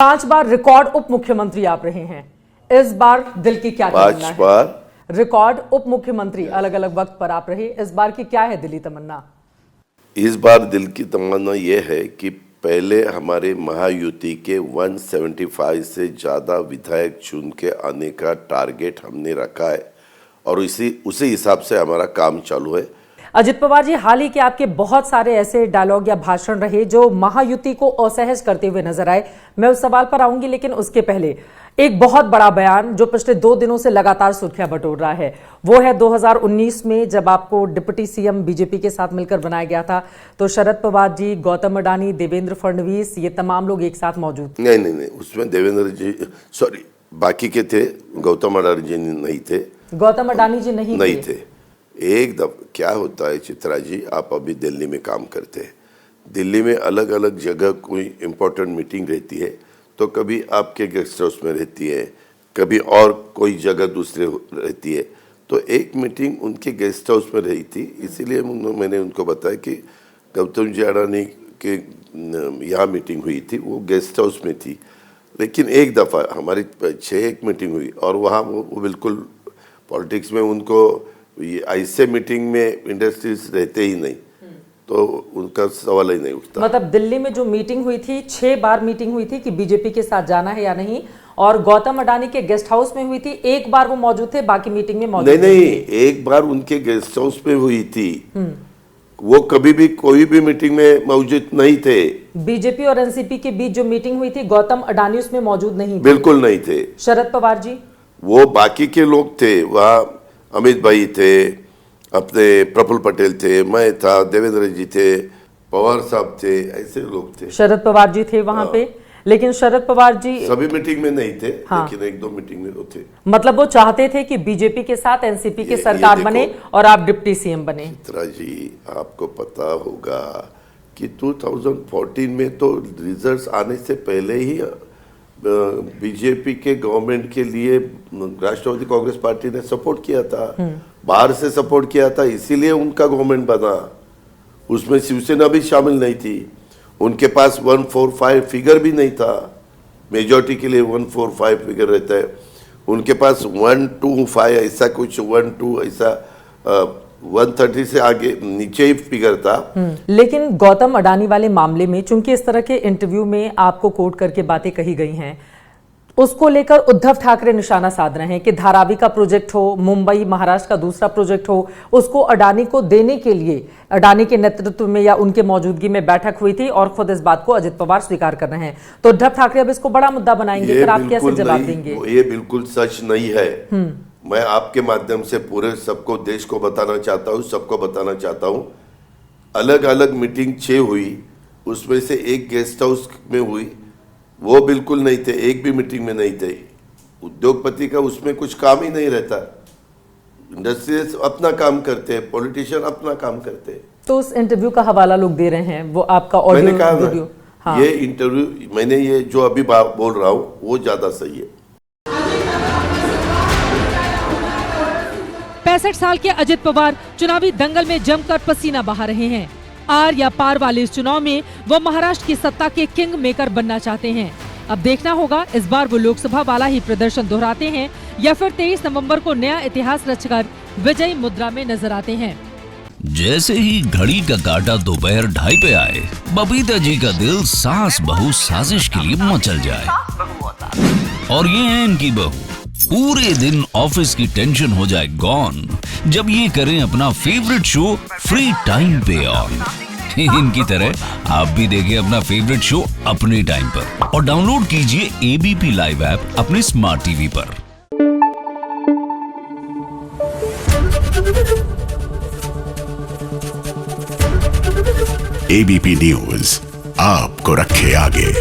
5 बार record उप मुख्यमंत्री आप रहे हैं। इस बार दिल की क्या तमन्ना है? 5 बार रिकॉर्ड उप मुख्यमंत्री अलग अलग वक्त पर आप रहे, इस बार की क्या है दिली तमन्ना? इस बार दिल की तमन्ना ये है कि पहले हमारे महायुति के 175 से ज़्यादा विधायक चुन के आने का टारगेट हमने रखा है और उसी हिसाब से हमारा काम चालू है। अजित पवार जी, हाल ही के आपके बहुत सारे ऐसे डायलॉग या भाषण रहे जो महायुति को असहज करते हुए नजर आए। मैं उस सवाल पर आऊंगी, लेकिन उसके पहले एक बहुत बड़ा बयान जो पिछले 2 दिनों से लगातार सुर्खियां बटोर रहा है, वो है 2019 में जब आपको डिप्टी सीएम बीजेपी के साथ मिलकर बनाया गया था, तो शरद पवार जी, गौतम अडानी, देवेंद्र फडणवीस, ये तमाम लोग एक साथ मौजूद थे। नहीं, उसमें देवेंद्र जी बाकी के थे, गौतम अडानी जी नहीं थे। गौतम अडानी जी नहीं थे। एक दफा क्या होता है चित्रा जी, आप अभी दिल्ली में काम करते हैं, दिल्ली में अलग अलग जगह कोई इम्पोर्टेंट मीटिंग रहती है, तो कभी आपके गेस्ट हाउस में रहती है, कभी और कोई जगह दूसरे रहती है। तो एक मीटिंग उनके गेस्ट हाउस में रही थी, इसीलिए मैंने उनको बताया कि गौतम जी अडानी के यहाँ मीटिंग हुई थी, वो गेस्ट हाउस में थी। लेकिन एक दफ़ा हमारी 6 मीटिंग हुई और वहाँ वो बिल्कुल पॉलिटिक्स में उनको ऐसे मीटिंग में इंडस्ट्रीज रहते ही नहीं, तो उनका सवाल ही नहीं उठता। मतलब दिल्ली में जो मीटिंग हुई थी, 6 बार मीटिंग हुई थी कि बीजेपी के साथ जाना है या नहीं, और गौतम अडानी के गेस्ट हाउस में हुई थी, एक बार वो मौजूद थे, बाकी मीटिंग में मौजूद नहीं, एक बार उनके गेस्ट हाउस में हुई थी, वो कभी भी कोई भी मीटिंग में मौजूद नहीं थे। बीजेपी और एनसीपी के बीच जो मीटिंग हुई थी, गौतम अडानी उसमें मौजूद नहीं थे। बिल्कुल नहीं थे। शरद पवार जी, वो बाकी के लोग थे, वहाँ अमित भाई थे, अपने प्रफुल्ल पटेल थे, मैं था, देवेंद्र जी थे, पवार साहब थे, ऐसे लोग थे। शरद पवार जी थे वहां पे, लेकिन शरद पवार जी सभी मीटिंग में नहीं थे। लेकिन 1-2 मीटिंग में तो थे। मतलब वो चाहते थे कि बीजेपी के साथ एनसीपी की सरकार बने और आप डिप्टी सीएम बने। चित्रा जी, आपको पता होगा कि 2014 में तो रिजल्ट्स आने से पहले ही बीजेपी के गवर्नमेंट के लिए राष्ट्रवादी कांग्रेस पार्टी ने सपोर्ट किया था, बाहर से सपोर्ट किया था, इसीलिए उनका गवर्नमेंट बना। उसमें शिवसेना भी शामिल नहीं थी, उनके पास 145 फिगर भी नहीं था, मेजॉरिटी के लिए 145 फिगर रहता है, उनके पास 125 ऐसा कुछ 12 ऐसा 130 से आगे नीचे ही फिगर था। लेकिन गौतम अडानी वाले मामले में चूंकि इस तरह के इंटरव्यू में आपको कोट करके बातें कही गई हैं, उसको लेकर उद्धव ठाकरे निशाना साध रहे हैं कि धारावी का प्रोजेक्ट हो, मुंबई महाराष्ट्र का दूसरा प्रोजेक्ट हो, उसको अडानी को देने के लिए अडानी के नेतृत्व में या उनके मौजूदगी में बैठक हुई थी और खुद इस बात को अजित पवार स्वीकार कर रहे हैं। तो उद्धव ठाकरे अब इसको बड़ा मुद्दा बनाएंगे, फिर आप कैसे जवाब देंगे? ये बिल्कुल सच नहीं है। मैं आपके माध्यम से पूरे सबको, देश को बताना चाहता हूँ, सबको बताना चाहता हूँ, अलग अलग मीटिंग 6 हुई, उसमें से एक गेस्ट हाउस में हुई, वो बिल्कुल नहीं थे, एक भी मीटिंग में नहीं थे। उद्योगपति का उसमें कुछ काम ही नहीं रहता, इंडस्ट्रीज अपना काम करते हैं, पॉलिटिशियन अपना काम करते हैं। तो उस इंटरव्यू का हवाला लोग दे रहे हैं, वो आपका ऑडियो वीडियो। हाँ। ये इंटरव्यू मैंने ये जो अभी बोल रहा हूँ वो ज्यादा सही है। 65 साल के अजित पवार चुनावी दंगल में जमकर पसीना बहा रहे हैं। आर या पार वाले इस चुनाव में वो महाराष्ट्र की सत्ता के किंग मेकर बनना चाहते हैं। अब देखना होगा इस बार वो लोकसभा वाला ही प्रदर्शन दोहराते हैं या फिर 23 नवंबर को नया इतिहास रचकर विजयी मुद्रा में नजर आते हैं। जैसे ही घड़ी का काटा दोपहर 2:30 पे आए, बबीता जी का दिल सास बहू साजिश के लिए मचल जाए। और ये है इनकी बहू, पूरे दिन ऑफिस की टेंशन हो जाए गॉन जब ये करें अपना फेवरेट शो फ्री टाइम पे ऑन। इनकी तरह आप भी देखिए अपना फेवरेट शो अपने टाइम पर और डाउनलोड कीजिए एबीपी लाइव ऐप अपने स्मार्ट टीवी पर। एबीपी न्यूज आपको रखे आगे।